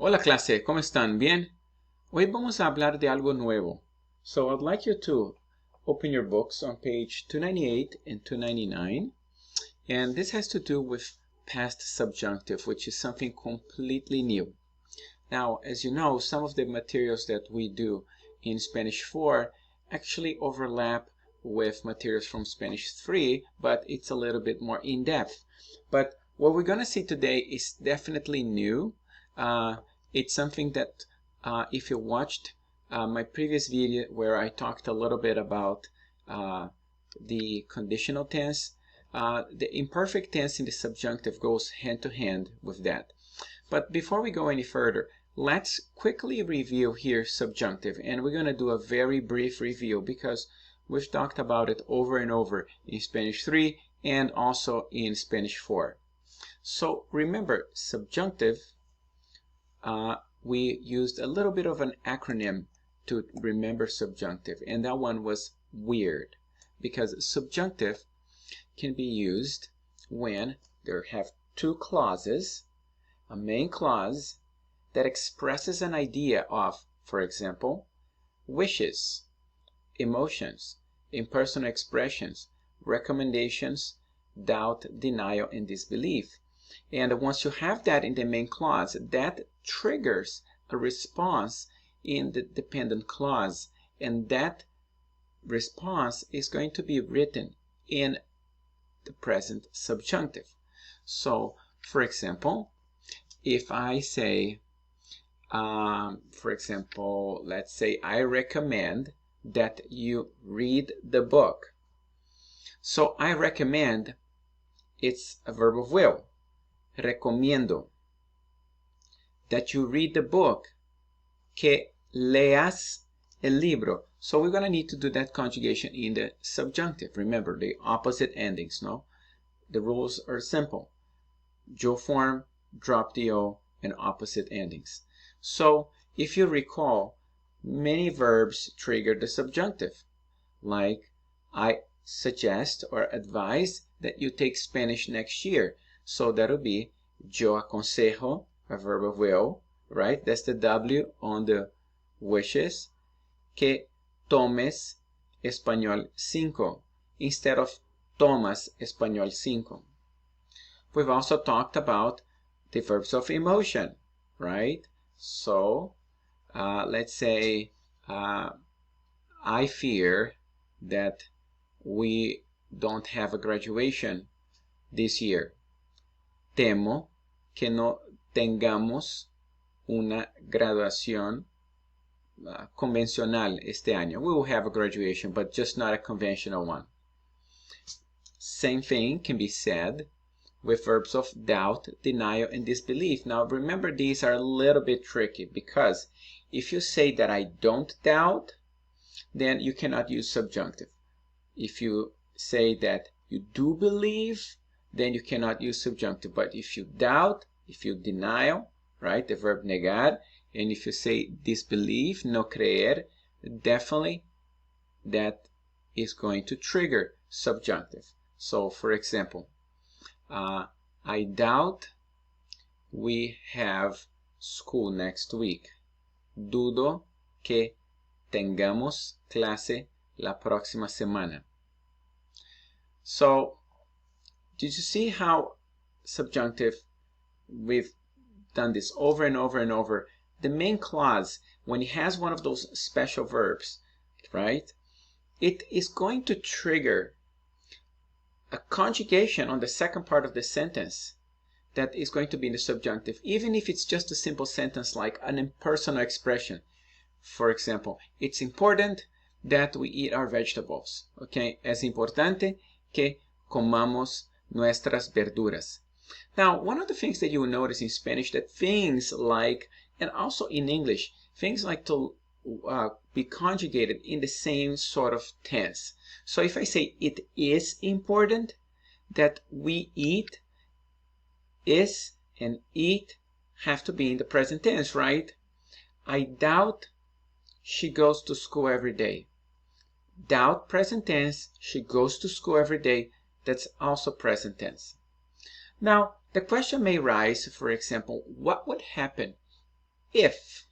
Hola clase, ¿cómo están? ¿Bien? Hoy vamos a hablar de algo nuevo. So I'd like you to open your books on page 298 and 299. And this has to do with past subjunctive, which is something completely new. Now, as you know, some of the materials that we do in Spanish 4 actually overlap with materials from Spanish 3, but it's a little bit more in-depth. But what we're going to see today is definitely new. It's something that if you watched my previous video where I talked a little bit about the conditional tense, the imperfect tense in the subjunctive goes hand to hand with that. But before we go any further, let's quickly review here subjunctive, and we're going to do a very brief review because we've talked about it over and over in Spanish 3 and also in Spanish 4. So remember, subjunctive, we used a little bit of an acronym to remember subjunctive, and that one was WEIRD, because subjunctive can be used when there have two clauses, a main clause that expresses an idea of, for example, wishes, emotions, impersonal expressions, recommendations, doubt, denial, and disbelief. And once you have that in the main clause, that triggers a response in the dependent clause, and that response is going to be written in the present subjunctive. So, for example, if I say, for example, let's say I recommend that you read the book. So I recommend, it's a verb of will. Recomiendo that you read the book. Que leas el libro. So we're going to need to do that conjugation in the subjunctive. Remember, the opposite endings, no? The rules are simple. Jo form, drop the O, and opposite endings. So if you recall, many verbs trigger the subjunctive. Like, I suggest or advise that you take Spanish next year. So that'll be yo aconsejo, a verb of will, right? That's the W on the wishes. Que tomes Español 5 instead of tomas Español 5. We've also talked about the verbs of emotion, right? So let's say I fear that we don't have a graduation this year. Temo que no tengamos una graduación convencional este año. We will have a graduation, but just not a conventional one. Same thing can be said with verbs of doubt, denial, and disbelief. Now remember, these are a little bit tricky because if you say that I don't doubt, then you cannot use subjunctive. If you say that you do believe, then you cannot use subjunctive. But if you doubt, if you deny, right, the verb negar, and if you say disbelieve, no creer, definitely that is going to trigger subjunctive. So for example, I doubt we have school next week. Dudo que tengamos clase la próxima semana. So, did you see how subjunctive, we've done this over and over and over. The main clause, when it has one of those special verbs, right, it is going to trigger a conjugation on the second part of the sentence that is going to be in the subjunctive, even if it's just a simple sentence like an impersonal expression. For example, it's important that we eat our vegetables. Okay, es importante que comamos nuestras verduras. Now, one of the things that you will notice in Spanish, that things like, and also in English, things like to be conjugated in the same sort of tense. So if I say it is important that we eat, is and eat have to be in the present tense, right? I doubt she goes to school every day. Doubt, present tense. She goes to school every day. That's also present tense. Now, the question may rise, for example, what would happen if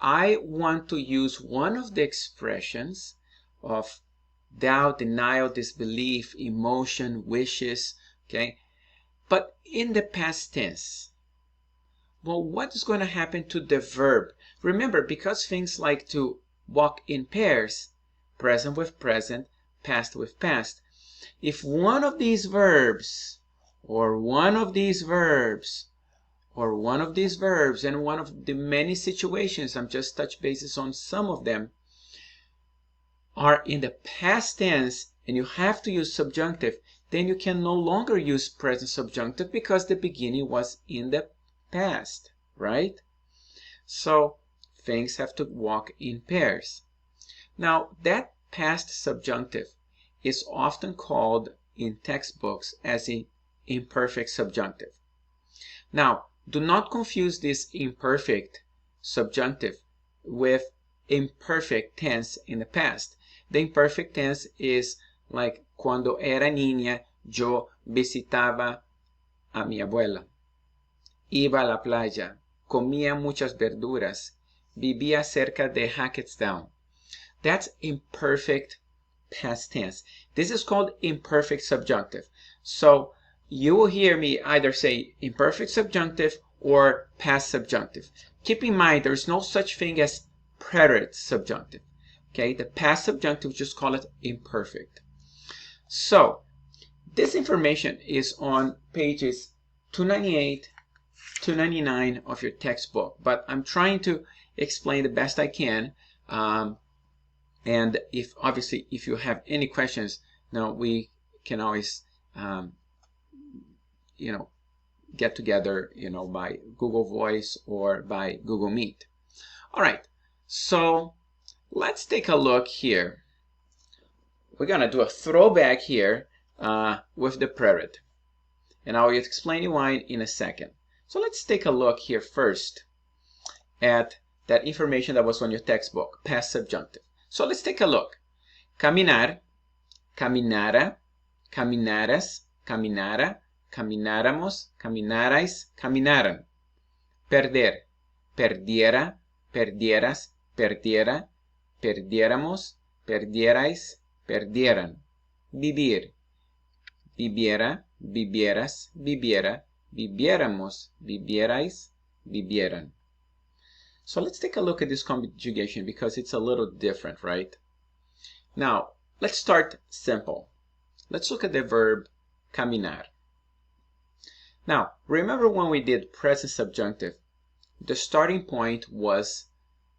I want to use one of the expressions of doubt, denial, disbelief, emotion, wishes, okay, but in the past tense, well, what is going to happen to the verb? Remember, because things like to walk in pairs, present with present, past with past, if one of these verbs, or one of these verbs, or one of these verbs, and one of the many situations, I'm just touch bases on some of them, are in the past tense and you have to use subjunctive, then you can no longer use present subjunctive because the beginning was in the past, right? So things have to walk in pairs. Now, that past subjunctive is often called in textbooks as an imperfect subjunctive. Now, do not confuse this imperfect subjunctive with imperfect tense in the past. The imperfect tense is like cuando era niña, yo visitaba a mi abuela. Iba a la playa, comía muchas verduras, vivía cerca de Hackettstown. That's imperfect past tense. This is called imperfect subjunctive. So you will hear me either say imperfect subjunctive or past subjunctive. Keep in mind, there's no such thing as preterite subjunctive. Okay, the past subjunctive, just call it imperfect. So this information is on pages 298, 299 of your textbook, but I'm trying to explain the best I can. And obviously if you have any questions, now we can always get together by Google Voice or by Google Meet. All right, so let's take a look here. We're gonna do a throwback here with the preterite, and I'll explain you why in a second. So let's take a look here first at that information that was on your textbook, past subjunctive. So let's take a look. Caminar, caminara, caminaras, caminara, camináramos, caminarais, caminaran. Perder, perdiera, perdieras, perdiera, perdiéramos, perdierais, perdieran. Vivir, viviera, vivieras, viviera, viviéramos, vivierais, vivieran. So let's take a look at this conjugation because it's a little different, right? Now, let's start simple. Let's look at the verb caminar. Now, remember when we did present subjunctive, the starting point was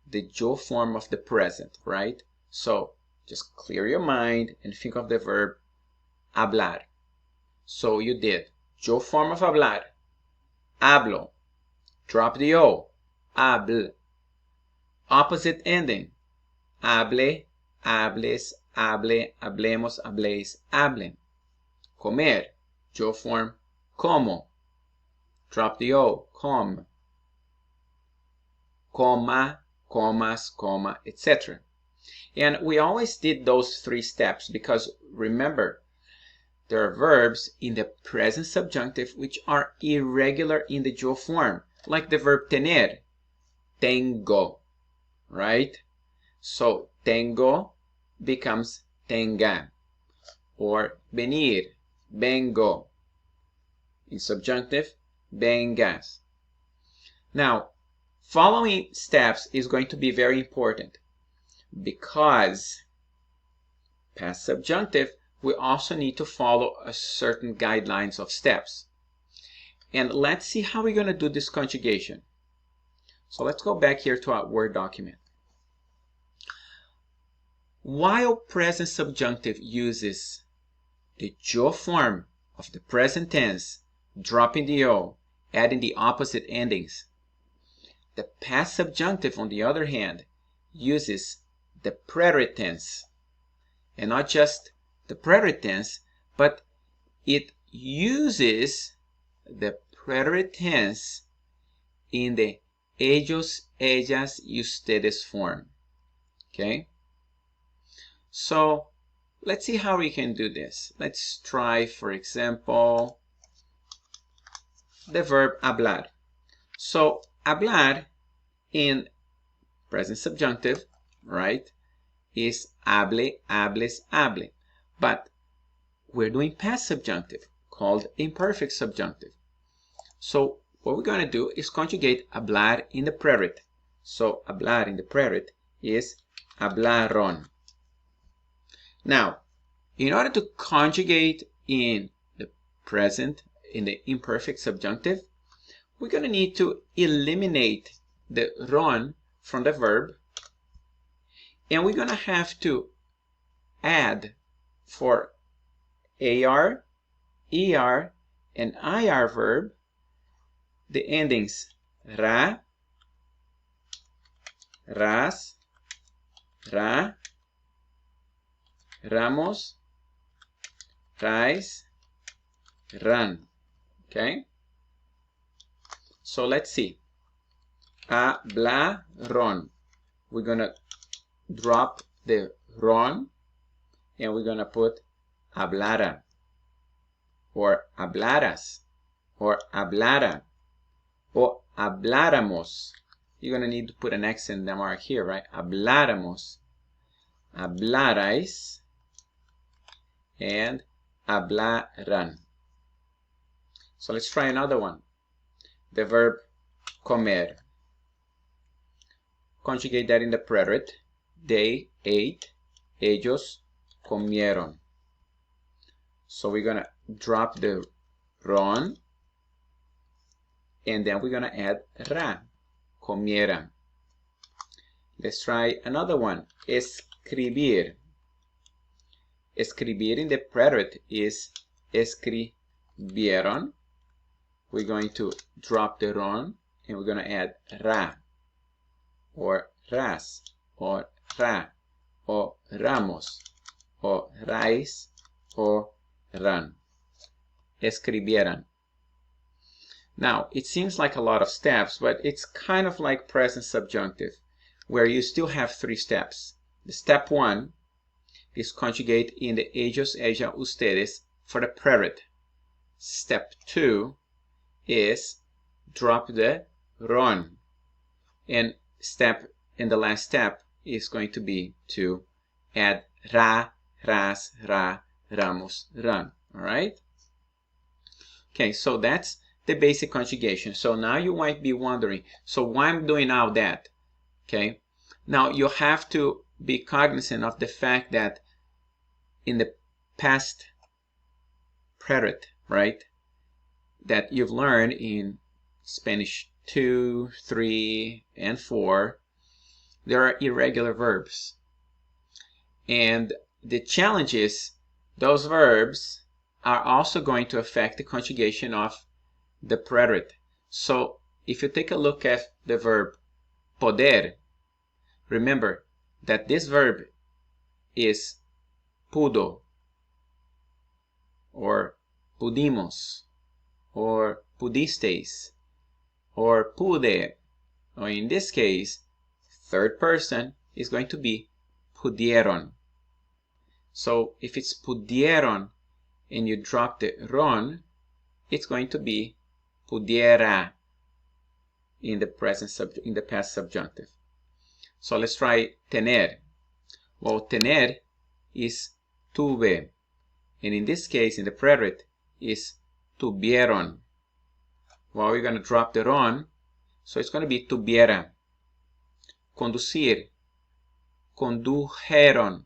the yo form of the present, right? So just clear your mind and think of the verb hablar. So you did yo form of hablar, hablo, drop the o, habl. Opposite ending, hable, hables, hable, hablemos, habléis, hablen. Comer, yo form como, drop the o, com. Coma, comas, coma, etc. And we always did those three steps because remember, there are verbs in the present subjunctive which are irregular in the yo form, like the verb tener, tengo, right? So tengo becomes tenga, or venir, vengo. In subjunctive, vengas. Now, following steps is going to be very important because past subjunctive, we also need to follow a certain guidelines of steps. And let's see how we're going to do this conjugation. So let's go back here to our Word document. While present subjunctive uses the yo form of the present tense, dropping the o, adding the opposite endings, the past subjunctive, on the other hand, uses the preterite tense. And not just the preterite tense, but it uses the preterite tense in the ellos, ellas, y ustedes form. Okay? So let's see how we can do this. Let's try, for example, the verb hablar. So hablar in present subjunctive, right, is hable, hables, hable. But we're doing past subjunctive, called imperfect subjunctive. So what we're going to do is conjugate hablar in the preterite. So hablar in the preterite is hablaron. Now, in order to conjugate in the present, in the imperfect subjunctive, we're going to need to eliminate the ron from the verb, and we're going to have to add for AR, ER, and IR verb the endings ra, ras, ra, ramos, rais, ran. Okay? So let's see. Hablaron. We're going to drop the ron and we're going to put hablara or hablaras or hablara or habláramos. You're going to need to put an accent mark here, right? Habláramos, hablarais, and hablaran. So let's try another one. The verb comer. Conjugate that in the preterite. They ate, ellos comieron. So we're going to drop the ron, and then we're going to add ra, comieran. Let's try another one. Escribir. Escribir in the preterite is escribieron. We're going to drop the ron and we're going to add ra or ras or ra or ramos or rais or ran. Escribieran. Now, it seems like a lot of steps, but it's kind of like present subjunctive, where you still have 3 steps. The step 1 is conjugate in the ellos, ella, ustedes for the preterite. Step 2 is drop the ron. And the last step is going to be to add ra, ras, ra, ramos, ran. All right? Okay, so that's the basic conjugation. So now you might be wondering, so why I'm doing all that? Okay, now you have to be cognizant of the fact that in the past preterite, right, that you've learned in Spanish 2, 3, and 4, there are irregular verbs. And the challenge is those verbs are also going to affect the conjugation of the preterite. So if you take a look at the verb poder, remember that this verb is pudo or pudimos or pudisteis or pude, or in this case, third person is going to be pudieron. So if it's pudieron and you drop the ron, it's going to be pudiera in the past subjunctive. So let's try tener. Well, tener is tuve, and in this case, in the preterite, is tuvieron. Well, we're going to drop the ron, so it's going to be tuviera. Conducir, condujeron,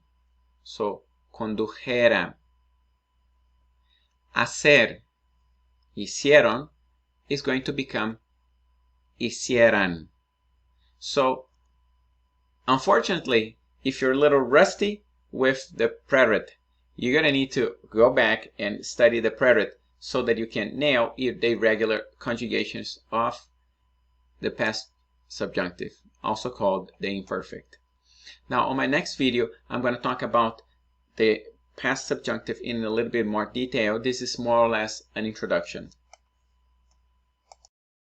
so condujera. Hacer, hicieron, is going to become hicieran. So, unfortunately, if you're a little rusty with the preterite, you're going to need to go back and study the preterite so that you can nail the irregular conjugations of the past subjunctive, also called the imperfect. Now, on my next video, I'm going to talk about the past subjunctive in a little bit more detail. This is more or less an introduction.